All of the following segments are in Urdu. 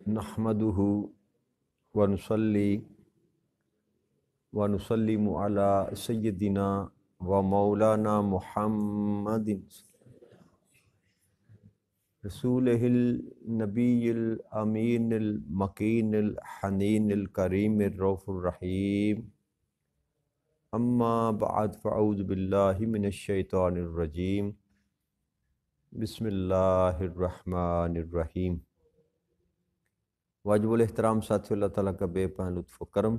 نحمدہ ونصلی ونسلم علی سیدنا و مولانا محمد رسولہ النبی الامین المکین الحنین الکریم الرؤوف الرحیم اما بعد فاعوذ باللہ من الشیطان الرجیم بسم اللہ الرحمن الرحیم۔ واجب الاحترام ساتھی اللہ تعالیٰ کا بے پناہ لطف و کرم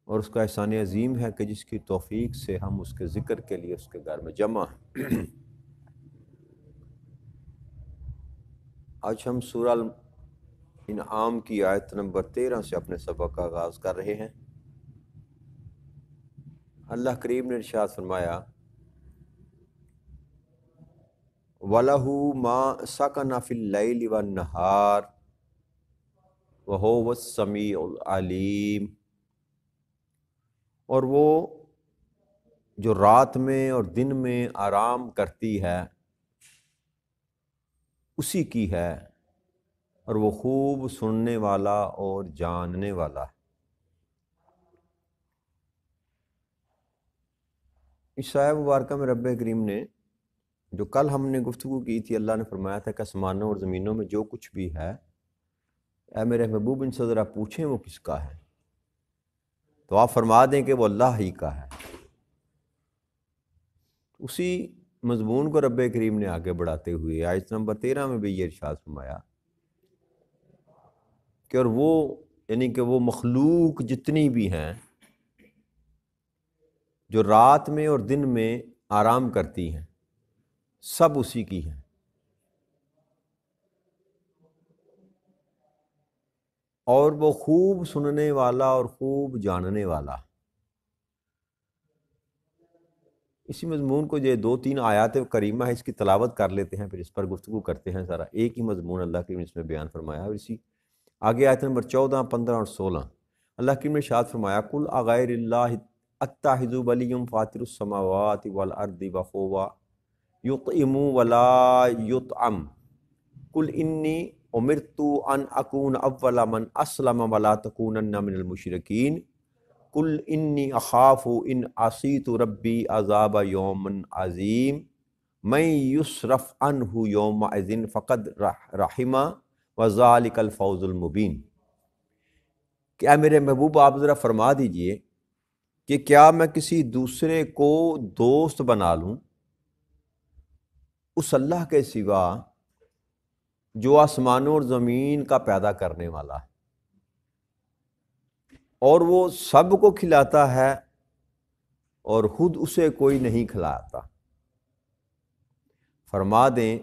اور اس کا احسان عظیم ہے کہ جس کی توفیق سے ہم اس کے ذکر کے لیے اس کے گھر میں جمع ہیں۔ آج ہم سورہ الانعام کی آیت نمبر 13 سے اپنے سبق کا آغاز کر رہے ہیں۔ اللہ کریم نے ارشاد فرمایا وَلَهُ مَا سَكَنَ فِي اللَّيْلِ وَالنَّهَارِ وَهُوَ السَّمِيعُ الْعَلِيمُ، اور وہ جو رات میں اور دن میں آرام کرتی ہے اسی کی ہے، اور وہ خوب سننے والا اور جاننے والا ہے۔ اس آیہ مبارکہ میں رب کریم نے جو کل ہم نے گفتگو کی تھی، اللہ نے فرمایا تھا کہ آسمانوں اور زمینوں میں جو کچھ بھی ہے، اے میرے محبوب ان سے ذرا پوچھیں وہ کس کا ہے، تو آپ فرما دیں کہ وہ اللہ ہی کا ہے۔ اسی مضمون کو رب کریم نے آگے بڑھاتے ہوئے آیت نمبر 13 میں بھی یہ ارشاد فرمایا کہ اور وہ یعنی کہ وہ مخلوق جتنی بھی ہیں جو رات میں اور دن میں آرام کرتی ہیں، سب اسی کی ہیں، اور وہ خوب سننے والا اور خوب جاننے والا۔ اسی مضمون کو یہ 2-3 آیات کریمہ ہے، اس کی تلاوت کر لیتے ہیں، پھر اس پر گفتگو کرتے ہیں۔ ذرا ایک ہی مضمون اللہ کریم نے اس میں بیان فرمایا، اور اسی آگے آیت نمبر 14، 15 اور 16 اللہ کریم نے ارشاد فرمایا قل اغیر اللہ اتخذ ولیا فاطر السماوات والارض وهو یطعم ولا یطعم قل انی امرت ان اکون اول من اسلم ولا تکونن من المشرکین قل انی اخاف ان عصیت ربی عذاب یوم عظیم من یصرف عنہ یومئذ فقد رحمہ وذالک الفوز المبین۔ کہ اے میرے محبوب آپ ذرا فرما دیجئے کہ کیا میں کسی دوسرے کو دوست بنا لوں اس اللہ کے سوا جو آسمانوں اور زمین کا پیدا کرنے والا ہے، اور وہ سب کو کھلاتا ہے اور خود اسے کوئی نہیں کھلاتا۔ فرما دیں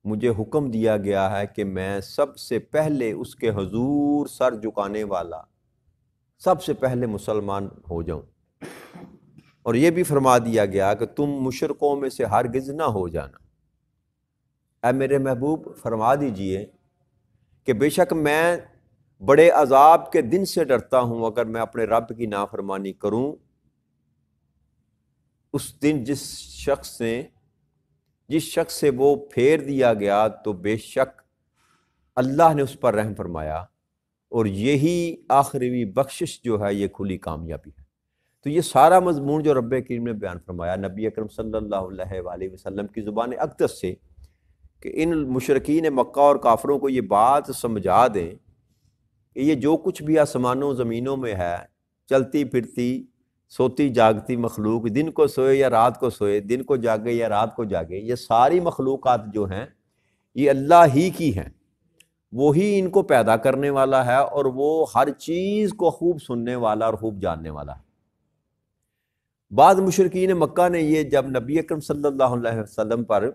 مجھے حکم دیا گیا ہے کہ میں سب سے پہلے اس کے حضور سر جھکانے والا، سب سے پہلے مسلمان ہو جاؤں، اور یہ بھی فرما دیا گیا کہ تم مشرکوں میں سے ہرگز نہ ہو جانا۔ اے میرے محبوب فرما دیجئے کہ بے شک میں بڑے عذاب کے دن سے ڈرتا ہوں اگر میں اپنے رب کی نافرمانی کروں۔ اس دن جس شخص سے وہ پھیر دیا گیا تو بے شک اللہ نے اس پر رحم فرمایا، اور یہی آخری بخشش جو ہے یہ کھلی کامیابی ہے۔ تو یہ سارا مضمون جو رب کریم نے بیان فرمایا نبی اکرم صلی اللہ علیہ وآلہ وسلم کی زبان اقدس سے، کہ ان مشرکین مکہ اور کافروں کو یہ بات سمجھا دیں کہ یہ جو کچھ بھی آسمانوں زمینوں میں ہے، چلتی پھرتی سوتی جاگتی مخلوق، دن کو سوئے یا رات کو سوئے، دن کو جاگے یا رات کو جاگے، یہ ساری مخلوقات جو ہیں یہ اللہ ہی کی ہیں، وہی ان کو پیدا کرنے والا ہے، اور وہ ہر چیز کو خوب سننے والا اور خوب جاننے والا ہے۔ بعض مشرکین مکہ نے یہ جب نبی اکرم صلی اللہ علیہ وسلم پر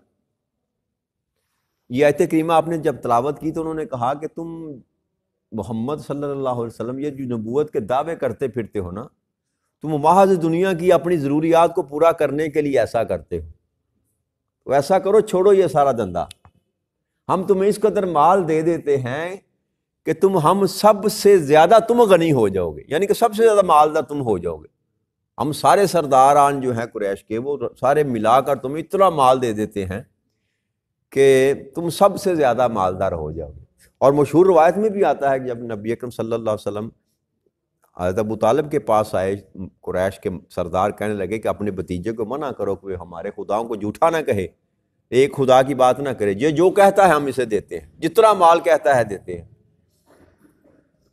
یہ آیت کریمہ آپ نے جب تلاوت کی تو انہوں نے کہا کہ تم محمد صلی اللہ علیہ وسلم یہ جو نبوت کے دعوے کرتے پھرتے ہو نا، تم محض دنیا کی اپنی ضروریات کو پورا کرنے کے لیے ایسا کرتے ہو، تو ایسا کرو، چھوڑو یہ سارا دھندا، ہم تمہیں اس قدر مال دے دیتے ہیں کہ ہم سب سے زیادہ تم غنی ہو جاؤ گے، یعنی کہ سب سے زیادہ مالدار تم ہو جاؤ گے۔ ہم سارے سرداران جو ہیں قریش کے وہ سارے ملا کر تمہیں اتنا مال دے دیتے ہیں کہ تم سب سے زیادہ مالدار ہو جاؤ گے۔ اور مشہور روایت میں بھی آتا ہے کہ جب نبی اکرم صلی اللہ علیہ وسلم حضرت ابو طالب کے پاس آئے، قریش کے سردار کہنے لگے کہ اپنے بھتیجے کو منع کرو کہ وہ ہمارے خداؤں کو جھوٹا نہ کہے، ایک خدا کی بات نہ کرے، یہ جو کہتا ہے ہم اسے دیتے ہیں، جتنا مال کہتا ہے دیتے ہیں،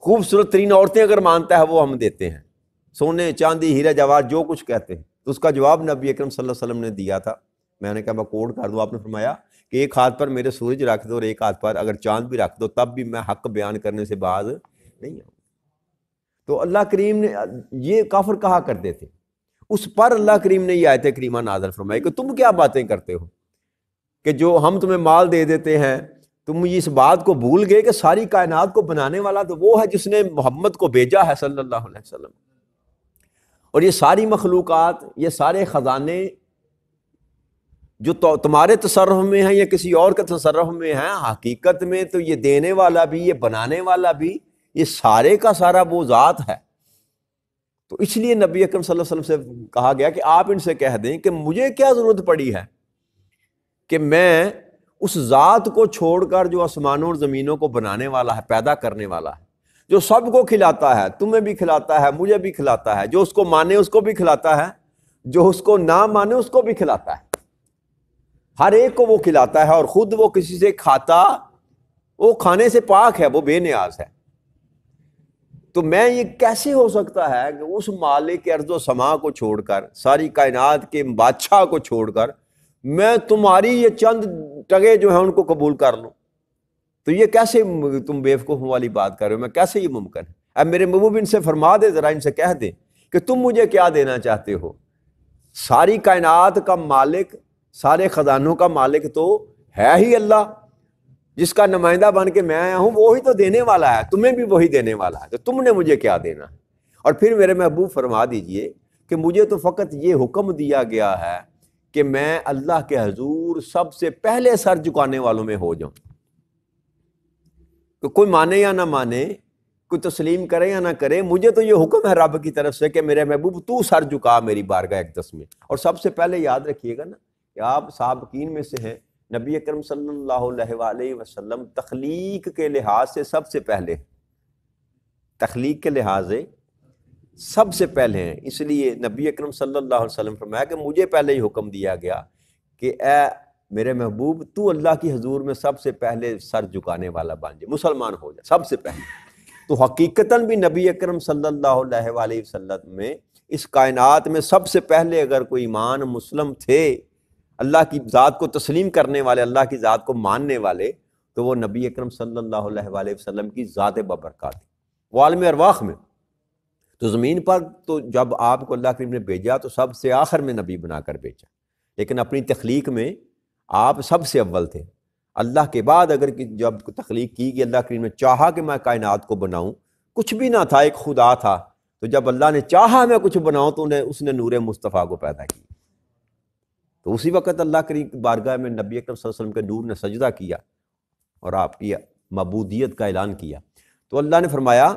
خوبصورت ترین عورتیں اگر مانتا ہے وہ ہم دیتے ہیں، سونے چاندی ہیرا جواہر جو کچھ کہتے ہیں۔ تو اس کا جواب نبی اکرم صلی اللہ علیہ وسلم نے دیا تھا، میں نے کہا میں کوڈ کر دوں، آپ نے فرمایا کہ ایک ہاتھ پر میرے سورج رکھ دو اور ایک ہاتھ پر اگر چاند بھی رکھ دو تب بھی میں حق بیان کرنے سے باز نہیں ہوں۔ تو اللہ کریم نے، یہ کافر کہا کرتے تھے، اس پر اللہ کریم نے یہ آیت کریمہ نازل فرمائی کہ تم کیا باتیں کرتے ہو کہ جو ہم تمہیں مال دے دیتے ہیں، تم اس بات کو بھول گئے کہ ساری کائنات کو بنانے والا تو وہ ہے جس نے محمد کو بھیجا ہے صلی اللہ علیہ وسلم، اور یہ ساری مخلوقات، یہ سارے خزانے جو تمہارے تصرف میں ہیں یا کسی اور کے تصرف میں ہیں، حقیقت میں تو یہ دینے والا بھی، یہ بنانے والا بھی، یہ سارے کا سارا وہ ذات ہے۔ تو اس لیے نبی اکرم صلی اللہ علیہ وسلم سے کہا گیا کہ آپ ان سے کہہ دیں کہ مجھے کیا ضرورت پڑی ہے کہ میں اس ذات کو چھوڑ کر جو آسمانوں اور زمینوں کو بنانے والا ہے، پیدا کرنے والا ہے، جو سب کو کھلاتا ہے، تمہیں بھی کھلاتا ہے، مجھے بھی کھلاتا ہے، جو اس کو مانے اس کو بھی کھلاتا ہے، جو اس کو نہ مانے اس کو بھی کھلاتا ہے، ہر ایک کو وہ کھلاتا ہے، اور خود وہ کسی سے کھاتا، وہ کھانے سے پاک ہے، وہ بے نیاز ہے۔ تو میں یہ کیسے ہو سکتا ہے کہ اس مالک ارض و سما کو چھوڑ کر، ساری کائنات کے بادشاہ کو چھوڑ کر، میں تمہاری یہ چند ٹگے جو ہیں ان کو قبول کر لوں؟ تو یہ کیسے تم بیوقوفوں والی بات کر رہے ہو، میں کیسے یہ ممکن ہے؟ اب میرے محبوب ان سے فرما دے، ذرا ان سے کہہ دیں کہ تم مجھے کیا دینا چاہتے ہو؟ ساری کائنات کا مالک، سارے خزانوں کا مالک تو ہے ہی اللہ، جس کا نمائندہ بن کے میں آیا ہوں، وہی تو دینے والا ہے، تمہیں بھی وہی دینے والا ہے، تو تم نے مجھے کیا دینا ہے؟ اور پھر میرے محبوب فرما دیجئے کہ مجھے تو فقط یہ حکم دیا گیا ہے کہ میں اللہ کے حضور سب سے پہلے سر جھکانے والوں میں ہو جاؤں، تو کوئی مانے یا نہ مانے، کوئی تسلیم کرے یا نہ کرے، مجھے تو یہ حکم ہے رب کی طرف سے کہ میرے محبوب تو سر جھکا میری بارگاہ اقدس میں۔ اور سب سے پہلے یاد رکھیے گا نا کہ آپ سابقین میں سے ہیں، نبی اکرم صلی اللہ علیہ وآلہ وسلم تخلیق کے لحاظ سے سب سے پہلے، تخلیق کے لحاظ سے سب سے پہلے ہیں، اس لیے نبی اکرم صلی اللہ علیہ وسلم فرمایا کہ مجھے پہلے ہی حکم دیا گیا کہ اے میرے محبوب تو اللہ کی حضور میں سب سے پہلے سر جھکانے والا بن جائے، مسلمان ہو جائے سب سے پہلے۔ تو حقیقتاً بھی نبی اکرم صلی اللہ علیہ وآلہ وسلم میں اس کائنات میں سب سے پہلے اگر کوئی ایمان مسلم تھے، اللہ کی ذات کو تسلیم کرنے والے، اللہ کی ذات کو ماننے والے، تو وہ نبی اکرم صلی اللہ علیہ وآلہ وسلم کی ذات بابرکات تھی، وہ عالم ارواح میں۔ تو زمین پر تو جب آپ کو اللہ کریم نے بھیجا تو سب سے آخر میں نبی بنا کر بھیجا، لیکن اپنی تخلیق میں آپ سب سے اول تھے۔ اللہ کے بعد اگر جب تخلیق کی کہ اللہ کریم نے چاہا کہ میں کائنات کو بناؤں، کچھ بھی نہ تھا، ایک خدا تھا، تو جب اللہ نے چاہا میں کچھ بناؤں تو اس نے نور مصطفیٰ کو پیدا کی، تو اسی وقت اللہ کریم کی بارگاہ میں نبی اکرم صلی اللہ علیہ وسلم کے نور نے سجدہ کیا اور آپ کی معبودیت کا اعلان کیا۔ تو اللہ نے فرمایا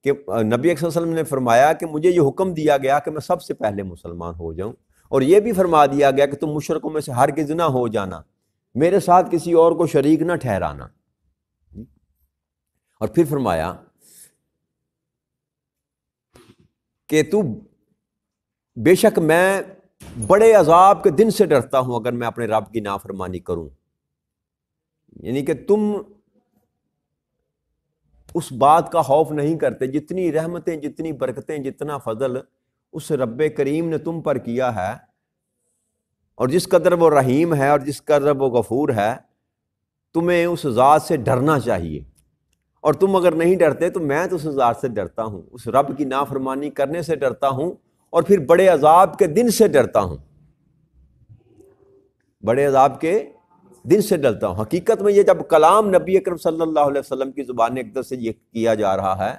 کہ نبی اکرم صلی اللہ علیہ وسلم نے فرمایا کہ مجھے یہ حکم دیا گیا کہ میں سب سے پہلے مسلمان ہو جاؤں، اور یہ بھی فرما دیا گیا کہ تم مشرکوں میں سے ہرگز نہ ہو جانا، میرے ساتھ کسی اور کو شریک نہ ٹھہرانا۔ اور پھر فرمایا کہ تو بے شک میں بڑے عذاب کے دن سے ڈرتا ہوں اگر میں اپنے رب کی نافرمانی کروں، یعنی کہ تم اس بات کا خوف نہیں کرتے، جتنی رحمتیں، جتنی برکتیں، جتنا فضل اس رب کریم نے تم پر کیا ہے، اور جس قدر وہ رحیم ہے اور جس قدر وہ غفور ہے، تمہیں اس ذات سے ڈرنا چاہیے۔ اور تم اگر نہیں ڈرتے تو میں تو اس ذات سے ڈرتا ہوں، اس رب کی نافرمانی کرنے سے ڈرتا ہوں، اور پھر بڑے عذاب کے دن سے ڈرتا ہوں، بڑے عذاب کے دن سے ڈرتا ہوں۔ حقیقت میں یہ جب کلام نبی اکرم صلی اللہ علیہ وسلم کی زبان اقدس سے یہ کیا جا رہا ہے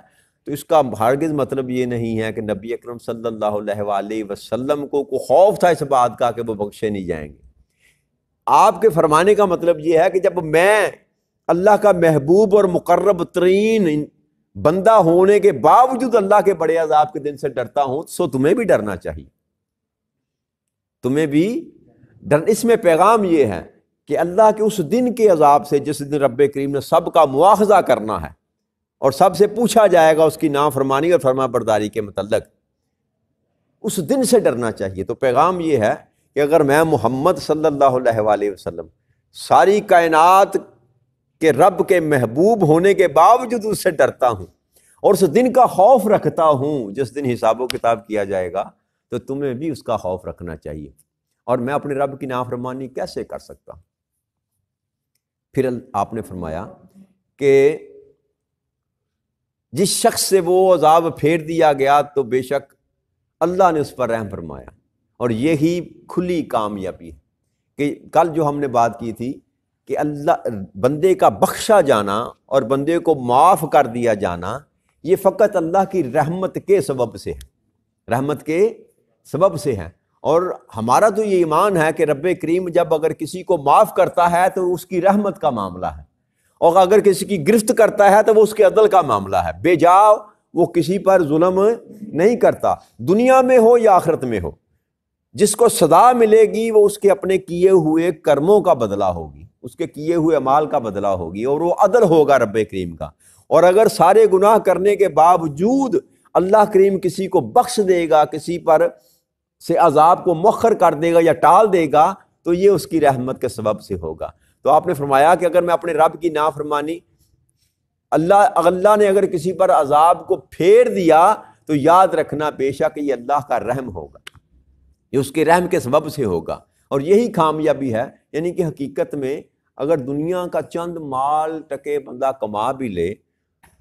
تو اس کا ہرگز مطلب یہ نہیں ہے کہ نبی اکرم صلی اللہ علیہ وآلہ وسلم کو خوف تھا اس بات کا کہ وہ بخشے نہیں جائیں گے۔ آپ کے فرمانے کا مطلب یہ ہے کہ جب میں اللہ کا محبوب اور مقرب ترین بندہ ہونے کے باوجود اللہ کے بڑے عذاب کے دن سے ڈرتا ہوں، سو تمہیں بھی ڈرنا چاہیے، تمہیں بھی ڈر۔ اس میں پیغام یہ ہے کہ اللہ کے اس دن کے عذاب سے جس دن رب کریم نے سب کا مواخذہ کرنا ہے اور سب سے پوچھا جائے گا اس کی نافرمانی اور فرما برداری کے متعلق، اس دن سے ڈرنا چاہیے۔ تو پیغام یہ ہے کہ اگر میں محمد صلی اللہ علیہ وآلہ وسلم ساری کائنات کے رب کے محبوب ہونے کے باوجود اس سے ڈرتا ہوں اور اس دن کا خوف رکھتا ہوں جس دن حساب و کتاب کیا جائے گا، تو تمہیں بھی اس کا خوف رکھنا چاہیے۔ اور میں اپنے رب کی نافرمانی کیسے کر سکتا ہوں؟ پھر آپ نے فرمایا کہ جس شخص سے وہ عذاب پھیر دیا گیا تو بے شک اللہ نے اس پر رحم فرمایا، اور یہی کھلی کامیابی ہے۔ کہ کل جو ہم نے بات کی تھی کہ اللہ بندے کا بخشا جانا اور بندے کو معاف کر دیا جانا یہ فقط اللہ کی رحمت کے سبب سے ہے، رحمت کے سبب سے ہے۔ اور ہمارا تو یہ ایمان ہے کہ رب کریم جب اگر کسی کو معاف کرتا ہے تو اس کی رحمت کا معاملہ ہے، اور اگر کسی کی گرفت کرتا ہے تو وہ اس کے عدل کا معاملہ ہے۔ بے جا وہ کسی پر ظلم نہیں کرتا، دنیا میں ہو یا آخرت میں ہو۔ جس کو سزا ملے گی وہ اس کے اپنے کیے ہوئے کرموں کا بدلہ ہوگی، اس کے کیے ہوئے اعمال کا بدلہ ہوگی، اور وہ عدل ہوگا رب کریم کا۔ اور اگر سارے گناہ کرنے کے باوجود اللہ کریم کسی کو بخش دے گا، کسی پر سے عذاب کو مؤخر کر دے گا یا ٹال دے گا، تو یہ اس کی رحمت کے سبب سے ہوگا۔ تو آپ نے فرمایا کہ اگر میں اپنے رب کی نافرمانی اللہ نے اگر کسی پر عذاب کو پھیر دیا تو یاد رکھنا بے شک یہ اللہ کا رحم ہوگا، یہ اس کے رحم کے سبب سے ہوگا، اور یہی کامیابی ہے۔ یعنی کہ حقیقت میں اگر دنیا کا چند مال ٹکے بندہ کما بھی لے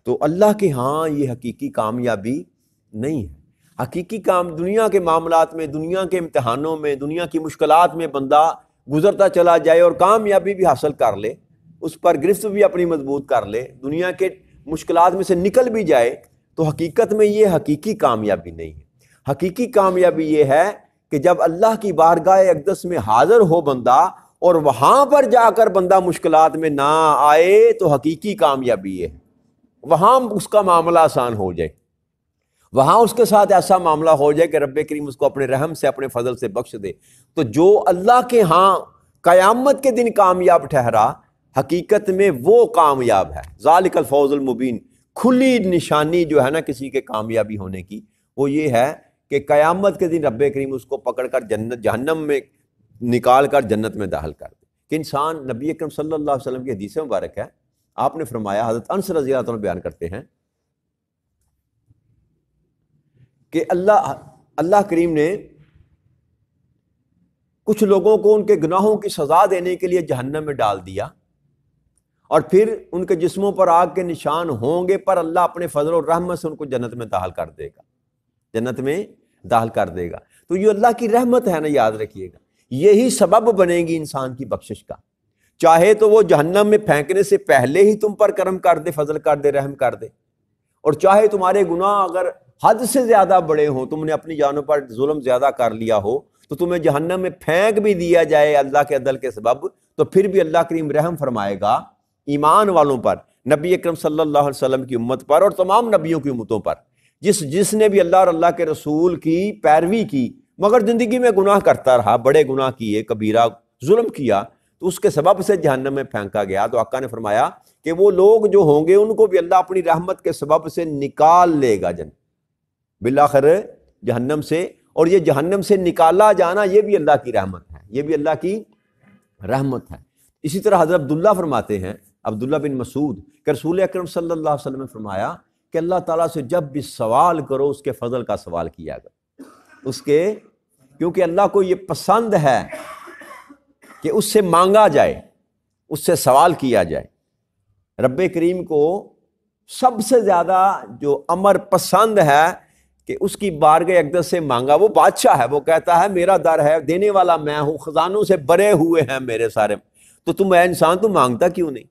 تو اللہ کے ہاں یہ حقیقی کامیابی نہیں ہے۔ حقیقی دنیا کے معاملات میں، دنیا کے امتحانوں میں، دنیا کی مشکلات میں بندہ گزرتا چلا جائے اور کامیابی بھی حاصل کر لے، اس پر گرفت بھی اپنی مضبوط کر لے، دنیا کے مشکلات میں سے نکل بھی جائے، تو حقیقت میں یہ حقیقی کامیابی نہیں ہے۔ حقیقی کامیابی یہ ہے کہ جب اللہ کی بارگاہ اقدس میں حاضر ہو بندہ اور وہاں پر جا کر بندہ مشکلات میں نہ آئے، تو حقیقی کامیابی ہے۔ وہاں اس کا معاملہ آسان ہو جائے، وہاں اس کے ساتھ ایسا معاملہ ہو جائے کہ رب کریم اس کو اپنے رحم سے، اپنے فضل سے بخش دے۔ تو جو اللہ کے ہاں قیامت کے دن کامیاب ٹھہرا، حقیقت میں وہ کامیاب ہے۔ ذالک الفوز المبین، کھلی نشانی جو ہے نا کسی کے کامیابی ہونے کی، وہ یہ ہے کہ قیامت کے دن رب کریم اس کو پکڑ کر جہنم میں نکال کر جنت میں داخل کر دے۔ کہ انسان، نبی اکرم صلی اللہ علیہ وسلم کی حدیث مبارک ہے، آپ نے فرمایا، حضرت انس رضی اللہ عنہ بیان کرتے ہیں کہ اللہ کریم نے کچھ لوگوں کو ان کے گناہوں کی سزا دینے کے لیے جہنم میں ڈال دیا، اور پھر ان کے جسموں پر آگ کے نشان ہوں گے، پر اللہ اپنے فضل و رحمت سے ان کو جنت میں داخل کر دے گا، جنت میں داخل کر دے گا۔ تو یہ اللہ کی رحمت ہے نا، یاد رکھیے گا، یہی سبب بنے گی انسان کی بخشش کا۔ چاہے تو وہ جہنم میں پھینکنے سے پہلے ہی تم پر کرم کر دے، فضل کر دے، رحم کر دے، اور چاہے تمہارے گناہ اگر حد سے زیادہ بڑے ہوں، تم نے اپنی جانوں پر ظلم زیادہ کر لیا ہو، تو تمہیں جہنم میں پھینک بھی دیا جائے اللہ کے عدل کے سبب، تو پھر بھی اللہ کریم رحم فرمائے گا ایمان والوں پر، نبی اکرم صلی اللہ علیہ وسلم کی امت پر اور تمام نبیوں کی امتوں پر۔ جس نے بھی اللہ اور اللہ کے رسول کی پیروی کی مگر زندگی میں گناہ کرتا رہا، بڑے گناہ کیے، کبیرہ ظلم کیا، تو اس کے سبب سے جہنم میں پھینکا گیا۔ تو آقا نے فرمایا کہ وہ لوگ جو ہوں گے ان کو بھی اللہ اپنی رحمت کے سبب سے نکال لے گا بالآخر جہنم سے، اور یہ جہنم سے نکالا جانا یہ بھی اللہ کی رحمت ہے، یہ بھی اللہ کی رحمت ہے۔ اسی طرح حضرت عبداللہ فرماتے ہیں، عبداللہ بن مسعود، کہ رسول اکرم صلی اللہ علیہ وسلم نے فرمایا کہ اللہ تعالیٰ سے جب بھی سوال کرو اس کے فضل کا سوال کیا کرو، کیونکہ اللہ کو یہ پسند ہے کہ اس سے مانگا جائے، اس سے سوال کیا جائے۔ رب کریم کو سب سے زیادہ جو امر پسند ہے کہ اس کی بارگاہ اقدس سے مانگا، وہ بادشاہ ہے، وہ کہتا ہے میرا در ہے، دینے والا میں ہوں، خزانوں سے بھرے ہوئے ہیں میرے سارے، تو تم اے انسان تم مانگتا کیوں نہیں؟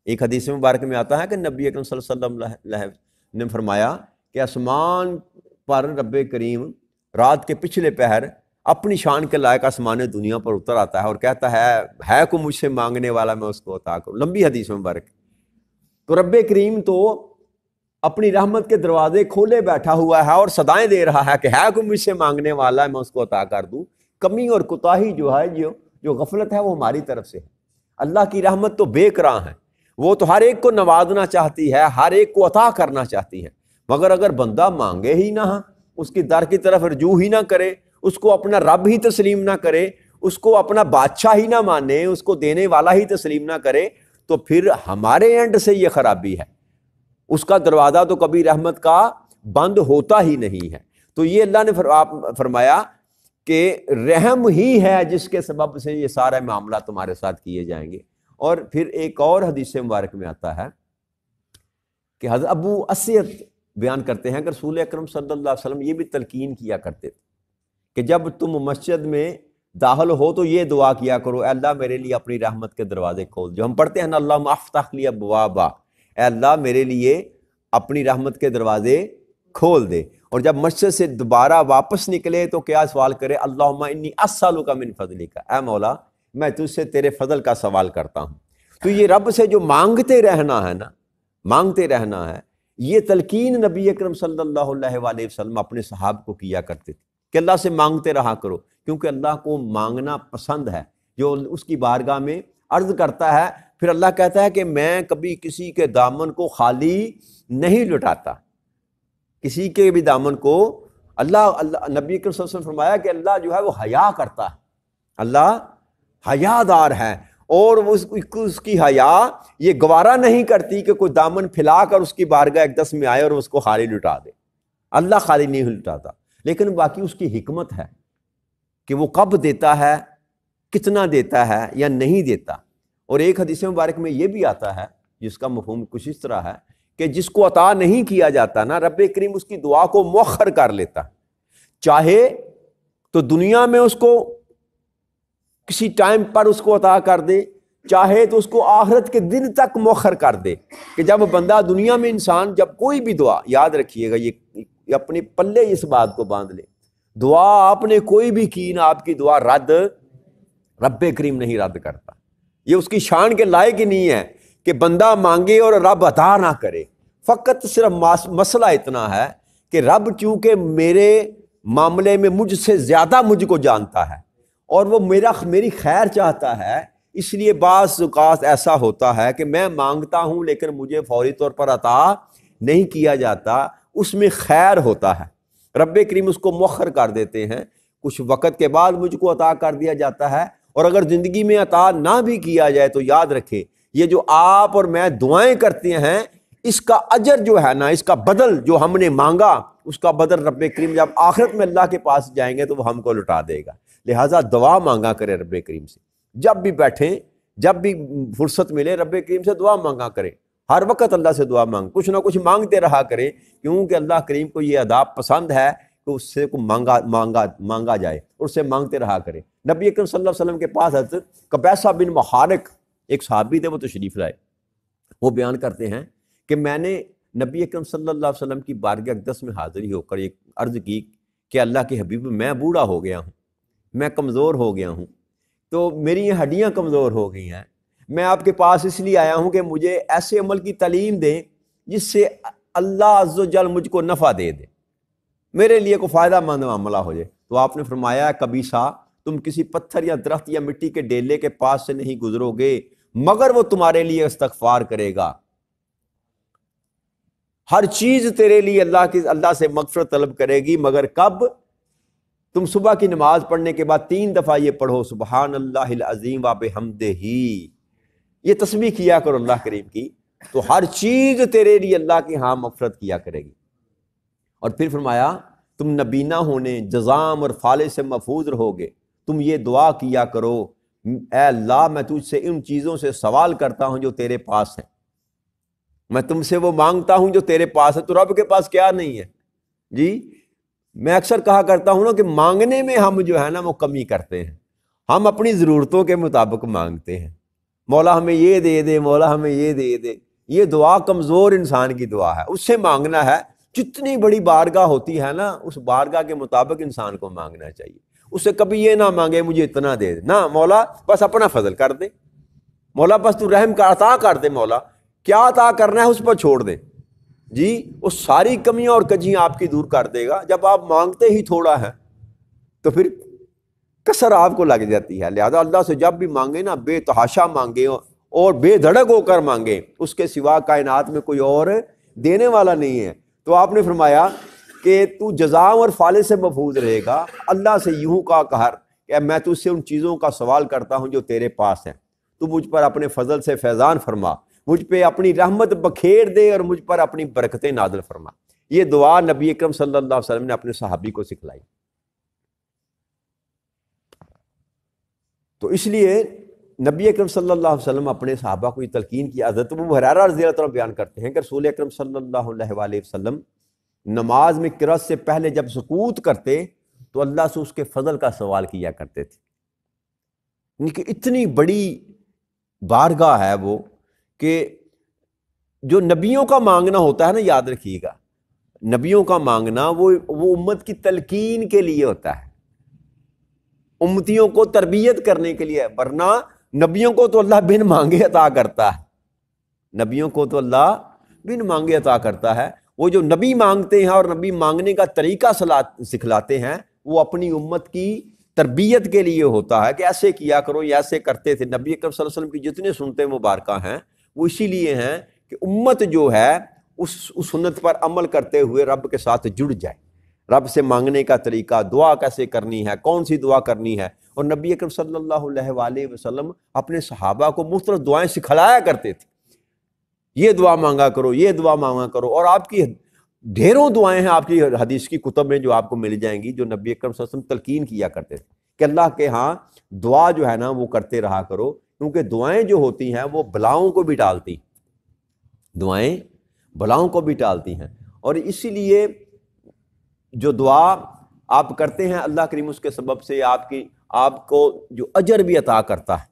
ایک حدیث مبارک میں آتا ہے کہ نبی اکرم صلی اللہ علیہ وسلم نے فرمایا کہ آسمان پر رب کریم رات کے پچھلے پہر اپنی شان کے لائق آسمان دنیا پر اتر آتا ہے اور کہتا ہے کوئی مجھ سے مانگنے والا میں اس کو عطا کروں، لمبی حدیث مبارک۔ تو رب کریم تو اپنی رحمت کے دروازے کھولے بیٹھا ہوا ہے اور صدائیں دے رہا ہے کہ ہے کوئی مجھ سے مانگنے والا ہے میں اس کو عطا کر دوں۔ کمی اور کوتاہی جو ہے جو غفلت ہے وہ ہماری طرف سے ہے۔ اللہ کی رحمت تو بے کران ہے، وہ تو ہر ایک کو نوازنا چاہتی ہے، ہر ایک کو عطا کرنا چاہتی ہے، مگر اگر بندہ مانگے ہی نہ، اس کی در کی طرف رجوع ہی نہ کرے، اس کو اپنا رب ہی تسلیم نہ کرے، اس کو اپنا بادشاہ ہی نہ مانے، اس کو دینے والا ہی تسلیم نہ کرے، تو پھر ہمارے اینڈ سے یہ خرابی ہے، اس کا دروازہ تو کبھی رحمت کا بند ہوتا ہی نہیں ہے۔ تو یہ اللہ نے فرمایا کہ رحم ہی ہے جس کے سبب سے یہ سارا معاملہ تمہارے ساتھ کیے جائیں گے۔ اور پھر ایک اور حدیث مبارک میں آتا ہے کہ حضرت ابو اسید بیان کرتے ہیں کہ رسول اکرم صلی اللہ علیہ وسلم یہ بھی تلقین کیا کرتے تھے کہ جب تم مسجد میں داخل ہو تو یہ دعا کیا کرو، اے اللہ میرے لیے اپنی رحمت کے دروازے کھول، جو ہم پڑھتے ہیں نا اللہم افتح لی ابوابا، اے اللہ میرے لیے اپنی رحمت کے دروازے کھول دے۔ اور جب مسجد سے دوبارہ واپس نکلے تو کیا سوال کرے، اللہم انی اسألک من فضلک، اے مولا میں تجھ سے تیرے فضل کا سوال کرتا ہوں۔ تو یہ رب سے جو مانگتے رہنا ہے نا، مانگتے رہنا ہے، یہ تلقین نبی اکرم صلی اللہ علیہ وآلہ وسلم اپنے صحابہ کو کیا کرتے تھے کہ اللہ سے مانگتے رہا کرو، کیونکہ اللہ کو مانگنا پسند ہے۔ جو اس کی بارگاہ میں عرض کرتا ہے، پھر اللہ کہتا ہے کہ میں کبھی کسی کے دامن کو خالی نہیں لٹاتا، کسی کے بھی دامن کو اللہ نبی اکرم صلی اللہ علیہ وسلم فرمایا کہ اللہ جو ہے وہ حیا کرتا ہے، اللہ حیا دار ہے، اور اس کی حیا یہ گوارا نہیں کرتی کہ کوئی دامن پھیلا کر اس کی بارگاہ اقدس میں آئے اور اس کو خالی لٹا دے۔ اللہ خالی نہیں لٹاتا، لیکن باقی اس کی حکمت ہے کہ وہ کب دیتا ہے، کتنا دیتا ہے یا نہیں دیتا۔ اور ایک حدیث مبارک میں یہ بھی آتا ہے جس کا مفہوم کچھ اس طرح ہے کہ جس کو عطا نہیں کیا جاتا نا، رب کریم اس کی دعا کو مؤخر کر لیتا، چاہے تو دنیا میں اس کو کسی ٹائم پر اس کو عطا کر دے، چاہے تو اس کو آخرت کے دن تک مؤخر کر دے، کہ جب بندہ دنیا میں انسان جب کوئی بھی دعا، یاد رکھیے گا یہ اپنے پلے اس بات کو باندھ لے، دعا آپ نے کوئی بھی کی نا، آپ کی دعا رد رب کریم نہیں رد کرتا، یہ اس کی شان کے لائق ہی نہیں ہے کہ بندہ مانگے اور رب عطا نہ کرے۔ فقط صرف مسئلہ اتنا ہے کہ رب چونکہ میرے معاملے میں مجھ سے زیادہ مجھ کو جانتا ہے اور وہ میری خیر چاہتا ہے، اس لیے بعض اوقات ایسا ہوتا ہے کہ میں مانگتا ہوں لیکن مجھے فوری طور پر عطا نہیں کیا جاتا، اس میں خیر ہوتا ہے، رب کریم اس کو مؤخر کر دیتے ہیں، کچھ وقت کے بعد مجھ کو عطا کر دیا جاتا ہے۔ اور اگر زندگی میں عطا نہ بھی کیا جائے تو یاد رکھے یہ جو آپ اور میں دعائیں کرتے ہیں، اس کا اجر جو ہے نا، اس کا بدل جو ہم نے مانگا، اس کا بدل رب کریم جب آخرت میں اللہ کے پاس جائیں گے تو وہ ہم کو لٹا دے گا۔ لہٰذا دعا مانگا کرے رب کریم سے، جب بھی بیٹھیں، جب بھی فرصت ملے رب کریم سے دعا مانگا کرے، ہر وقت اللہ سے دعا مانگ، کچھ نہ کچھ مانگتے رہا کرے، کیونکہ اللہ کریم کو یہ آداب پسند ہے کہ اس سے مانگا جائے اور اس سے مانگتے رہا کرے۔ نبی اکرم صلی اللہ علیہ وسلم کے پاس حضرت قبیصہ بن محارق ایک صحابی تھے، وہ تشریف لائے، وہ بیان کرتے ہیں کہ میں نے نبی اکرم صلی اللہ علیہ وسلم کی بارگاہ اقدس میں حاضری ہو کر ایک عرض کی کہ اللہ کے حبیب میں بوڑھا ہو گیا ہوں، میں کمزور ہو گیا ہوں، تو میری یہ ہڈیاں کمزور ہو گئی ہیں، میں آپ کے پاس اس لیے آیا ہوں کہ مجھے ایسے عمل کی تعلیم دیں جس سے اللہ عز و جل مجھ کو نفع دے دے، میرے لیے کو فائدہ مند معاملہ ہو جائے۔ تو آپ نے فرمایا قبیصہ تم کسی پتھر یا درخت یا مٹی کے ڈیلے کے پاس سے نہیں گزرو گے مگر وہ تمہارے لیے استغفار کرے گا، ہر چیز تیرے لیے اللہ سے مغفرت طلب کرے گی، مگر کب؟ تم صبح کی نماز پڑھنے کے بعد 3 دفعہ یہ پڑھو سبحان اللہ العظیم و بحمدہ، یہ تسبیح کیا کرو اللہ کریم کی، تو ہر چیز تیرے لیے اللہ کی ہاں مغفرت کیا کرے گی۔ اور پھر فرمایا تم نبینا ہونے، جزام اور فالے سے محفوظ رہو گے، تم یہ دعا کیا کرو، اے اللہ میں تجھ سے ان چیزوں سے سوال کرتا ہوں جو تیرے پاس ہیں، میں تم سے وہ مانگتا ہوں جو تیرے پاس ہے۔ تو رب کے پاس کیا نہیں ہے جی؟ میں اکثر کہا کرتا ہوں نا کہ مانگنے میں ہم جو ہے نا وہ کمی کرتے ہیں، ہم اپنی ضرورتوں کے مطابق مانگتے ہیں، مولا ہمیں یہ دے دے، مولا ہمیں یہ دے دے۔ یہ دعا کمزور انسان کی دعا ہے، اس سے مانگنا ہے، جتنی بڑی بارگاہ ہوتی ہے نا اس بارگاہ کے مطابق انسان کو مانگنا چاہیے، اس سے کبھی یہ نہ مانگے مجھے اتنا دے دے، نہ مولا بس اپنا فضل کر دے، مولا بس تو رحم کا عطا کر دے، مولا کیا عطا کرنا ہے اس پر چھوڑ دے جی، وہ ساری کمیاں اور کجیاں آپ کی دور کر دے گا۔ جب آپ مانگتے ہی تھوڑا ہے تو پھر کثر آپ کو لگ جاتی ہے۔ لہذا اللہ سے جب بھی مانگے نا بے تحاشا مانگے اور بے دھڑک ہو کر مانگے، اس کے سوا کائنات میں کوئی اور دینے والا نہیں ہے۔ تو آپ نے فرمایا کہ تو جزا اور فالے سے محفوظ رہے گا۔ اللہ سے یوں کا قہر کہ میں تجھ سے ان چیزوں کا سوال کرتا ہوں جو تیرے پاس ہیں، تو مجھ پر اپنے فضل سے فیضان فرما، مجھ پہ اپنی رحمت بکھیر دے اور مجھ پر اپنی برکتیں نازل فرما۔ یہ دعا نبی اکرم صلی اللہ علیہ وسلم نے اپنے صحابی کو سکھلائی۔ تو اس لیے نبی اکرم صلی اللہ علیہ وسلم اپنے صحابہ کو یہ تلقین کی عادت، ابو ہریرہ رضی اللہ عنہ بیان کرتے ہیں کہ رسول اکرم صلی اللہ علیہ وآلہ وسلم نماز میں قرأت سے پہلے جب سکوت کرتے تو اللہ سے اس کے فضل کا سوال کیا کرتے تھے۔ یعنی کہ اتنی بڑی بارگاہ ہے وہ کہ جو نبیوں کا مانگنا ہوتا ہے نا، یاد رکھیے گا، نبیوں کا مانگنا وہ امت کی تلقین کے لیے ہوتا ہے، امتیوں کو تربیت کرنے کے لیے، ورنہ نبیوں کو تو اللہ بن مانگے عطا کرتا ہے، نبیوں کو تو اللہ بن مانگے عطا کرتا ہے۔ وہ جو نبی مانگتے ہیں اور نبی مانگنے کا طریقہ سکھلاتے ہیں، وہ اپنی امت کی تربیت کے لیے ہوتا ہے کہ ایسے کیا کرو، یہ ایسے کرتے تھے۔ نبی اکرم صلی اللہ علیہ وسلم کی جتنے سنتیں مبارکہ ہیں وہ اسی لیے ہیں کہ امت جو ہے اس سنت پر عمل کرتے ہوئے رب کے ساتھ جڑ جائے، رب سے مانگنے کا طریقہ، دعا کیسے کرنی ہے، کون سی دعا کرنی ہے۔ اور نبی اکرم صلی اللہ علیہ وآلہ وسلم اپنے صحابہ کو مختلف دعائیں سکھلایا کرتے تھے، یہ دعا مانگا کرو، یہ دعا مانگا کرو۔ اور آپ کی ڈھیروں دعائیں ہیں آپ کی حدیث کی کتب میں جو آپ کو مل جائیں گی، جو نبی اکرم صلی اللہ علیہ وسلم تلقین کیا کرتے تھے کہ اللہ کے ہاں دعا جو ہے نا وہ کرتے رہا کرو، کیونکہ دعائیں جو ہوتی ہیں وہ بلاؤں کو بھی ٹالتی، دعائیں بلاؤں کو بھی ٹالتی ہیں۔ اور اسی لیے جو دعا آپ کرتے ہیں اللہ کریم اس کے سبب سے آپ کو جو اجر بھی عطا کرتا ہے،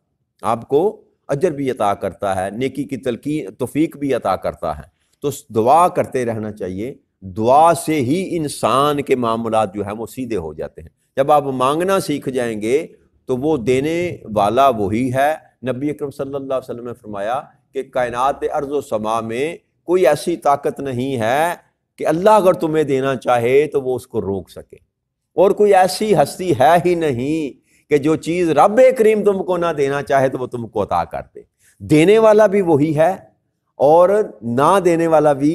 آپ کو اجر بھی عطا کرتا ہے، نیکی کی تلقین توفیق بھی عطا کرتا ہے۔ تو دعا کرتے رہنا چاہیے، دعا سے ہی انسان کے معاملات جو ہیں وہ سیدھے ہو جاتے ہیں۔ جب آپ مانگنا سیکھ جائیں گے تو وہ دینے والا وہی ہے۔ نبی اکرم صلی اللہ علیہ وسلم نے فرمایا کہ کائنات ارض و سما میں کوئی ایسی طاقت نہیں ہے کہ اللہ اگر تمہیں دینا چاہے تو وہ اس کو روک سکے، اور کوئی ایسی ہستی ہے ہی نہیں کہ جو چیز رب کریم تم کو نہ دینا چاہے تو وہ تم کو عطا کر دے۔ دینے والا بھی وہی ہے اور نہ دینے والا بھی،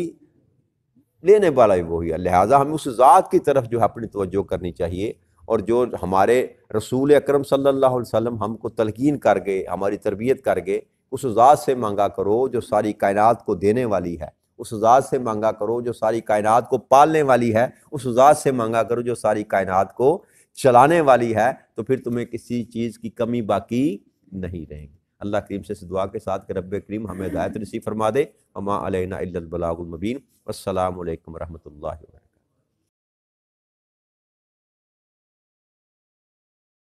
لینے والا بھی وہی ہے۔ لہٰذا ہمیں اس ذات کی طرف جو ہے اپنی توجہ کرنی چاہیے، اور جو ہمارے رسول اکرم صلی اللہ علیہ وسلم ہم کو تلقین کر گئے، ہماری تربیت کر گئے، اس ذات سے مانگا کرو جو ساری کائنات کو دینے والی ہے، اس ذات سے مانگا کرو جو ساری کائنات کو پالنے والی ہے، اس ذات سے مانگا کرو جو ساری کائنات کو چلانے والی ہے، تو پھر تمہیں کسی چیز کی کمی باقی نہیں رہے گی۔ اللہ کریم سے اس دعا کے ساتھ کہ رب کریم ہمیں ہدایت نصیب فرما دے۔ وما علینا الا البلاغ المبین۔ السلام علیکم ورحمۃ اللہ وبرکاتہ۔